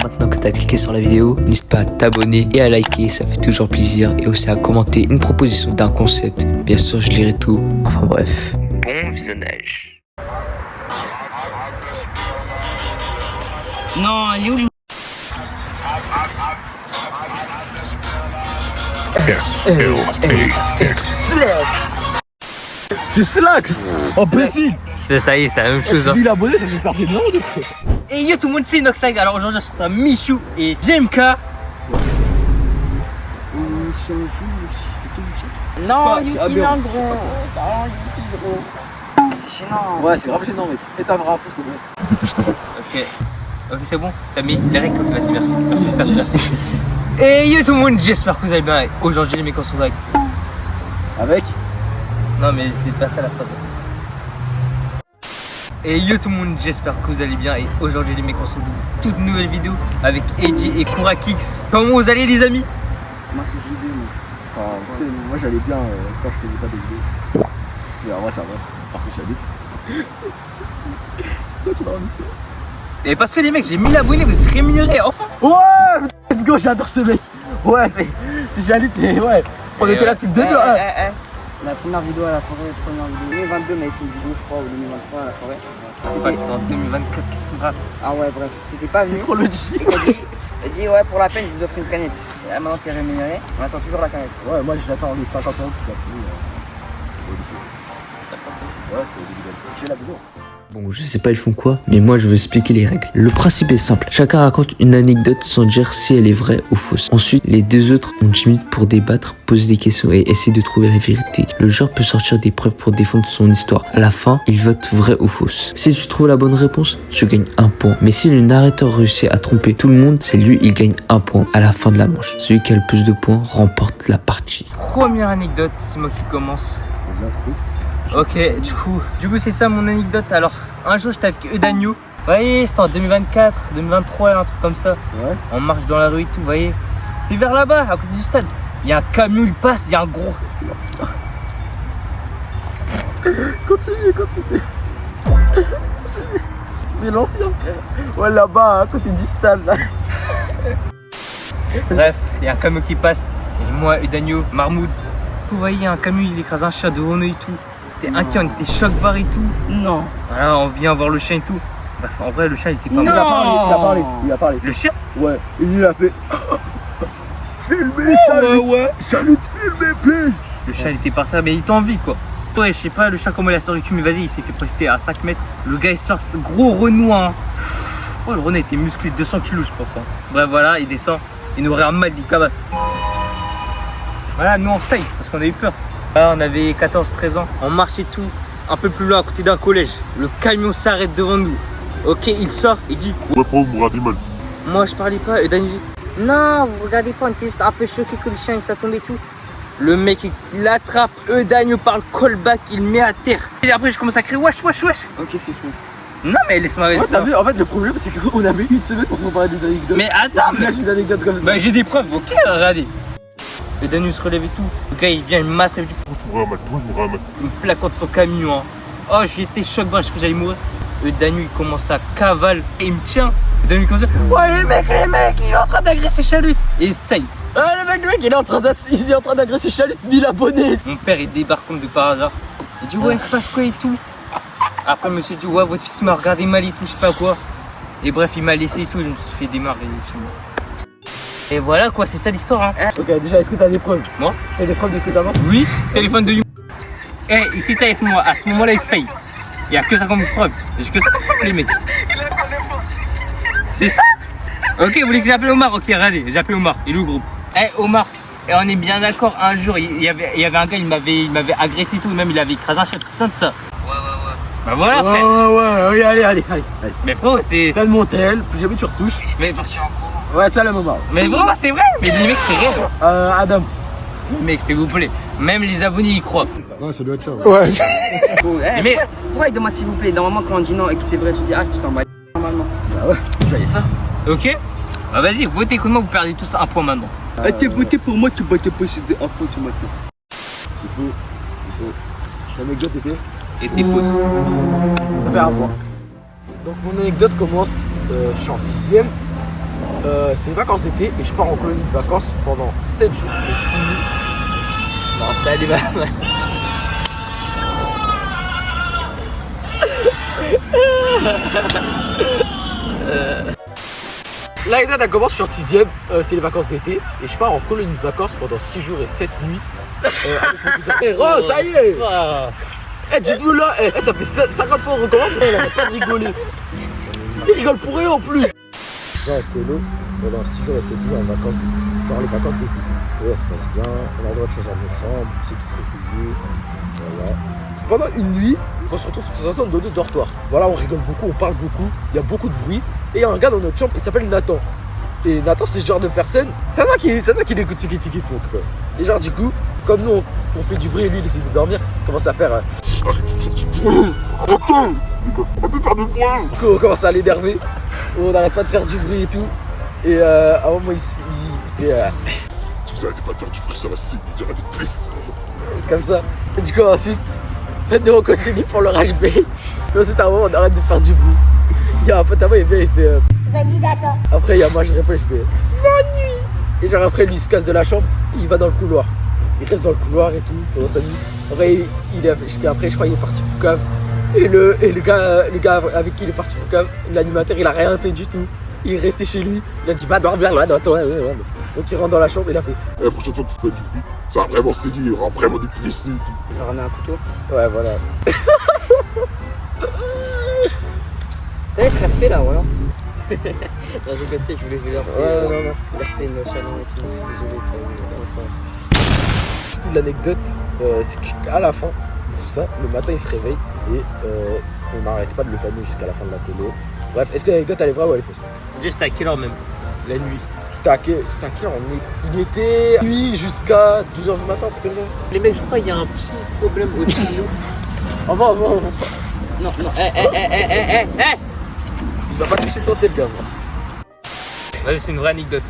Maintenant que tu as cliqué sur la vidéo, n'hésite pas à t'abonner et à liker, ça fait toujours plaisir. Et aussi à commenter une proposition d'un concept. Bien sûr, je lirai tout. Enfin bref. Bon visionnage. Non, il est où le... Flex. C'est Slax. Oh imbécile. Ça y est, c'est la même chose. 1000 abonnés, ça fait perdre des noms. Et yo tout le monde, c'est Inoxtag. Alors aujourd'hui, je suis à Michou et JMK. Non, c'est Yuki aberrant. non gros. Oh, Yuki gros. Ah, c'est gênant. Ouais, c'est grave gênant, mec. Fais ta vraie info, s'il te plaît. Ok, c'est bon. T'as mis les règles. Ok, vas-y, merci. Merci. Et yo tout le monde, j'espère que vous allez bien. Aujourd'hui, les mecs, on se retrouve Avec Non, mais c'est pas ça la phrase. Et yo tout le monde, j'espère que vous allez bien. Et aujourd'hui, les mecs, on se retrouve toute nouvelle vidéo avec Eji et Kurakix. Comment vous allez, les amis? Moi, c'est vidéo. Enfin, tu sais, moi j'allais bien quand je faisais pas des vidéos. Mais en vrai, ça va. Parce que j'habite. Toi, tu l'as invité. Et parce que les mecs, j'ai 1000 abonnés, vous serez rémunérés enfin. Ouais, let's go, j'adore ce mec. Ouais, c'est j'habite, c'est. Ouais. On était là depuis le début. Hein. La première vidéo à la forêt, première vidéo. 2022, on avait fait une vidéo, je crois, ou 2023 à la forêt. Enfin, c'était en 2024, qu'est-ce qu'on rappe? Ah ouais, bref, t'étais pas venu. Trop le G. Elle dit ouais, pour la peine, je vous offre une canette. Et là, maintenant, t'es rémunéré, on attend toujours la canette. Ouais, moi j'attends les 50 euros que tu l'as pris. Ouais, c'est évident. J'ai la vidéo. Bon, je sais pas ils font quoi, mais moi je veux expliquer les règles. Le principe est simple, chacun raconte une anecdote sans dire si elle est vraie ou fausse. Ensuite, les deux autres ont 10 minutes pour débattre, poser des questions et essayer de trouver la vérité. Le joueur peut sortir des preuves pour défendre son histoire. À la fin, il vote vrai ou fausse. Si tu trouves la bonne réponse, tu gagnes 1 point. Mais si le narrateur réussit à tromper tout le monde, c'est lui, il gagne 1 point à la fin de la manche. Celui qui a le plus de points remporte la partie. Première anecdote, c'est moi qui commence. Ok, du coup c'est ça mon anecdote. Alors, un jour j'étais avec Eudanio. Vous voyez, c'était en 2024, 2023, un truc comme ça. Ouais. On marche dans la rue et tout, vous voyez. Puis vers là-bas, à côté du stade, il y a un camion, il passe, il y a un gros. Continue. Mais l'ancien frère. Ouais, là-bas, à côté du stade. Là. Bref, il y a un camion qui passe. Et moi, Eudanio, Marmoud. Vous voyez, il y a un camion, il écrase un chat devant nous et tout. T'es inquiet, on était choc-barre et tout. Non. Voilà, on vient voir le chien et tout. Bref, en vrai, le chat il était pas Non. mal. Il a parlé. Le chien? Ouais, et lui il a fait. Filmez, Chalut, filmez plus. Le chat il était par terre, mais il était en vie quoi. Ouais, je sais pas, le chat comment il a survécu, mais vas-y, il s'est fait projeter à 5 mètres. Le gars il sort ce gros renouard. Hein. Oh, le renard était musclé, 200 kilos je pense. Hein. Bref, voilà, il descend. Il nous regarde mal, il cabasse. Voilà, nous on style parce qu'on a eu peur. Là, on avait 14-13 ans, on marchait tout, un peu plus loin à côté d'un collège. Le camion s'arrête devant nous. Ok, il sort, il dit Ouais, pas vous me regardez mal. moi je parlais pas, et Dani dit non, vous regardez pas, on était juste un peu choqué que le chien il soit tombé tout. Le mec il attrape Eudanio par le callback, il le met à terre. Et après je commence à crier wesh. Ok, c'est fou. Non mais laisse-moi. Ouais, t'as vu, en fait, le problème c'est qu'on avait une semaine pour préparer des anecdotes. Mais attends, Là, j'ai une anecdote comme ça. bah j'ai des preuves, ok, regardez. Eudanio se relève et tout. Le gars il vient, il mate, il me plaque contre son camion. Hein. Oh j'étais choc, parce que j'allais mourir. Eudanio il commence à cavale et il me tient. Eudanio il commence à ouais les mecs, il est en train d'agresser Chalut. Et il se taille. Ah, le mec, il est en train d'agresser Chalut, 1000 abonnés. Mon père il débarque comme de par hasard. Il dit ouais, il se passe quoi et tout. Après je me suis dit ouais, votre fils m'a regardé mal et tout, je sais pas quoi. Et bref, il m'a laissé et tout, je me suis fait démarrer. Et voilà quoi, c'est ça l'histoire hein. Ok, déjà, est-ce que t'as des preuves? Moi? T'as des preuves de ce que t'avances? Oui, téléphone de You. Eh, il s'est taillé moi, à ce moment-là il se taille. Il y a que ça comme preuve. J'ai que ça comme preuve les mecs. C'est ça? Ok, vous voulez que j'appelle Omar? Ok, regardez, j'appelle Omar, il est où le groupe? Eh Omar, et on est bien d'accord, un jour il y avait un gars, il m'avait agressé et tout, même il avait écrasé un chat, c'est ça de ça. Ouais. Bah voilà frère. Ouais, allez. Mais frérot, c'est. T'as de mon tel, plus jamais tu retouches. Mais, Ouais, ça le moment. mais vraiment c'est vrai. Mais les mecs c'est réel. Adam. Mec, s'il vous plaît, même les abonnés y croient. Ouais, ça doit être ça. Ouais. Bon, Mais- toi, il demande s'il vous plaît. Normalement, quand on dit non et que c'est vrai, tu dis ah, si tu t'en bats normalement. Bah ouais, j'avais ça. Ok. Bah vas-y, votez contre moi, vous perdez tous un point maintenant. T'es voté pour moi, tu battais pas c'est un point maintenant. Il faut. L'anecdote était. Et t'es fausse. Ça fait un point. Donc mon anecdote commence, je suis en 6ème. c'est les vacances d'été et je pars en colonie de vacances pendant 7 jours et 6 nuits. Non, ça allait mal. L'anecdote elle commence, je suis en 6ème, c'est les vacances d'été et je pars en colonie de vacances pendant 6 jours et 7 nuits. Avec mon cousin. Eh, Ro, ça y est! Eh, dites-vous là, ça fait 50 fois qu'on recommence, il n'arrête pas de rigoler. Il rigole pour rien en plus! Je vais en colo pendant 6 jours et 7 nuits en vacances, genre les vacances d'été. Ouais, ça se passe bien, on a le droit de choisir nos chambres, c'est qu'il faut payer. Voilà. Pendant une nuit, on se retrouve de temps en temps dans notre dortoir. Voilà, on rigole beaucoup, on parle beaucoup, il y a beaucoup de bruit. Et il y a un gars dans notre chambre, il s'appelle Nathan. Et Nathan, c'est ce genre de personne, c'est ça qu'il écoute Tiki Tiki Folk, quoi. Et genre, du coup, comme nous, on fait du bruit et lui, il essaie de dormir, il commence à faire. Du coup, on commence à l'énerver. On n'arrête pas de faire du bruit et tout. Et à un moment, il fait. Si vous arrêtez pas de faire du bruit, ça va saigner, il y aura des plaies. Comme ça. Et du coup, ensuite, nous, on continue pour le rage bait. Mais ensuite, à un moment, on arrête de faire du bruit. Il y a un pote à moi, il vient, il fait. Après, il y a moi, je réponds, je fais. Bonne nuit! Et genre, après, lui, il se casse de la chambre, il va dans le couloir. Il reste dans le couloir et tout, pendant sa nuit. Après, je crois qu'il est parti pour cave. Et le gars avec qui il est parti pour cave, l'animateur, il a rien fait du tout. Il est resté chez lui, il a dit va dormir là, attends, ouais. Donc il rentre dans la chambre et il a fait. Et la prochaine fois que tu fais du bruit, ça va vraiment saigner, il y aura vraiment des plaies et tout. Je vais ramener un couteau. Ouais, voilà. Ça y est, frère, fait là, voilà. Dans le côté, je voulais leur faire. Non. Leur faire une chaleur et tout. Désolé, Du coup, l'anecdote, c'est qu'à la fin de tout ça, le matin il se réveille et on n'arrête pas de le familler jusqu'à la fin de la colo. Bref, est-ce que l'anecdote elle est vraie ou elle est fausse? Juste à quelle heure même? La nuit. C'était à quelle heure? Il était nuit jusqu'à 12h du matin, c'est comme ça. Les mecs, je crois qu'il y a un petit problème au-dessus de nous. Avant. Non, Il va pas toucher son tête, gars. Vas-y, c'est une vraie anecdote.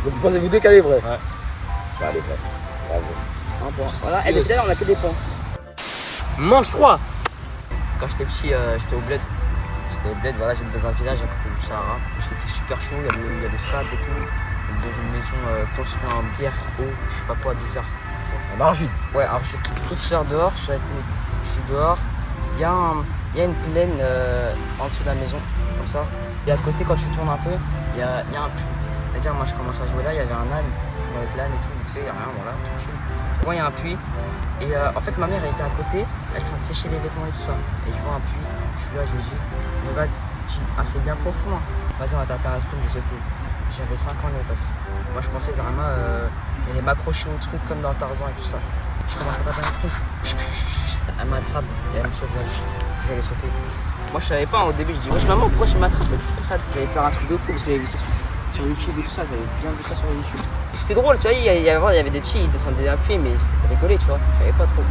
Donc vous pensez vous deux qu'elle est vraie? Ouais. Bah, elle est vraie. Bravo. un point. Voilà, et depuis là, on a que des points. Mange 3. Quand j'étais petit, j'étais au bled. Voilà, j'étais dans un village à côté du Sahara. Il fait super chaud, il y a le sable et tout. Dans une maison construite en pierre, eau, je sais pas quoi, bizarre. En argile. Ouais, alors je suis dehors, je suis dehors. Il y a une plaine en dessous de la maison, comme ça. Et à côté, quand tu tournes un peu, il y a un puits. C'est-à-dire, moi je commence à jouer là, il y avait un âne, je jouais avec l'âne et tout, vite fait, rien, voilà, tranquille. Moi, il y a un puits. Et en fait, ma mère elle était à côté, elle est en train de sécher les vêtements et tout ça. Et je vois un puits, je suis là, je me dis, regarde, c'est bien profond. Hein. Vas-y, on va taper un sprint, j'ai sauté. J'avais 5 ans, les refs. Moi, je pensais vraiment, elle allait m'accrocher au truc comme dans Tarzan et tout ça. Je commence à taper un sprint. Elle m'attrape et elle me sauve la vie. J'allais sauter. Moi, je savais pas, au début, je dis, wesh, maman, pourquoi tu m'attrapes? Tout ça, j'allais faire un truc de fou parce que j'avais vu ça sur YouTube et tout ça, j'avais bien vu ça sur YouTube. C'était drôle, tu vois, il y avait des petits, ils descendaient d'un puits, mais c'était pour rigoler, tu vois, je savais pas trop.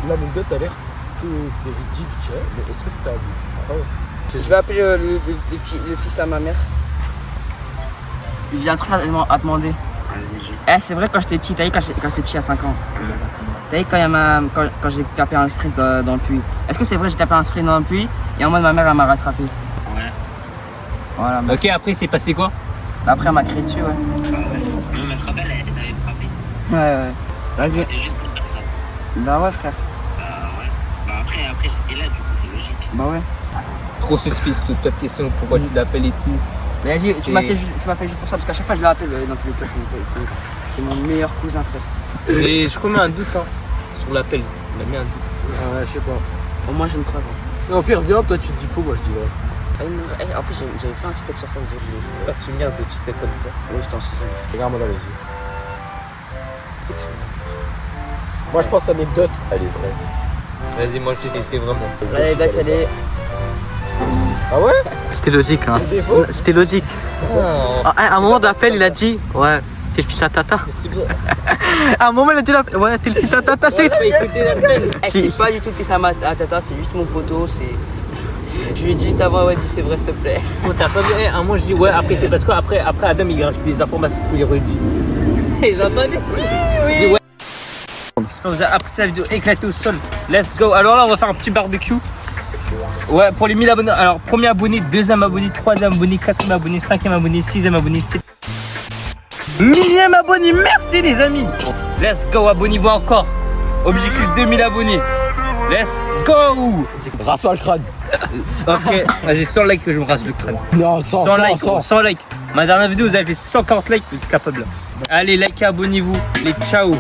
L'anecdote a l'air tout véridique, tu vois, mais est-ce que tu as des preuves? Je vais appeler le fils à ma mère. J'ai un truc à te demander. C'est vrai quand j'étais petit, t'as vu quand j'étais petit à 5 ans. T'as vu quand j'ai tapé un sprint dans le puits. Est-ce que c'est vrai que j'ai tapé un sprint dans le puits et en mode ma mère elle m'a rattrapé? Ouais. Voilà. Ok, après, c'est passé quoi? Après elle m'a crié dessus, ouais. Bah ouais. Non, mais te rappelles, elle t'avait frappé. Ouais. Vas-y. C'était juste pour te rattraper. Bah ouais frère. Bah ouais. Bah après j'étais là, du coup, c'est logique. Bah ouais. Trop suspicieux, pose pas de questions, pourquoi tu l'appelles et tout. Mais vas-y, tu m'appelles juste pour ça parce qu'à chaque fois je l'appelle dans tous les cas, c'est mon meilleur cousin presque. Je remets un doute hein, sur l'appel. Il a mis un doute. Je sais pas. Au moins j'ai une preuve. Hein. Au pire, viens, toi tu dis faux, moi je dis vrai. En plus j'avais fait un petit texte sur ça, Pas de souvenir de cheater comme ça. Oui, j'étais en 6ème. Regarde-moi dans les yeux. Moi je pense que l'anecdote, elle est vraie. Vas-y, moi je sais, c'est vraiment. L'anecdote elle est. Ah ouais? C'était logique, hein. C'est faux? C'était logique. Oh. À un moment de l'appel, il a dit ouais, t'es le fils à Tata. C'est bon. À un moment, il a dit ouais, t'es le fils à Tata. J'ai pas écouté l'appel. C'est pas du tout le fils à Tata, c'est juste mon poteau, c'est. Je lui ai dit juste avant, ouais, dis c'est vrai s'il te plaît. Oh, t'as pas vu? À un moment, je dis ouais, après c'est parce qu'après Adam il rajoute des informations pour les redire. Et j'ai entendu. Je dis ouais. J'espère que vous avez apprécié la vidéo éclatée au sol. Let's go. Alors là, on va faire un petit barbecue. Ouais, pour les 1000 abonnés. Alors, premier abonné, deuxième abonné, troisième abonné, quatrième abonné, cinquième abonné, sixième abonné, millième abonné. Merci les amis. Let's go, abonnez-vous encore. Objectif 2000 abonnés. Let's go. Rase-toi le crâne. Ok, vas-y, 100 likes que je me rase le crâne. Non, 100, 100 100, likes, 100. 100 likes. Ma dernière vidéo, vous avez fait 140 likes, vous êtes capable. Allez, likez, abonnez-vous. Les ciao.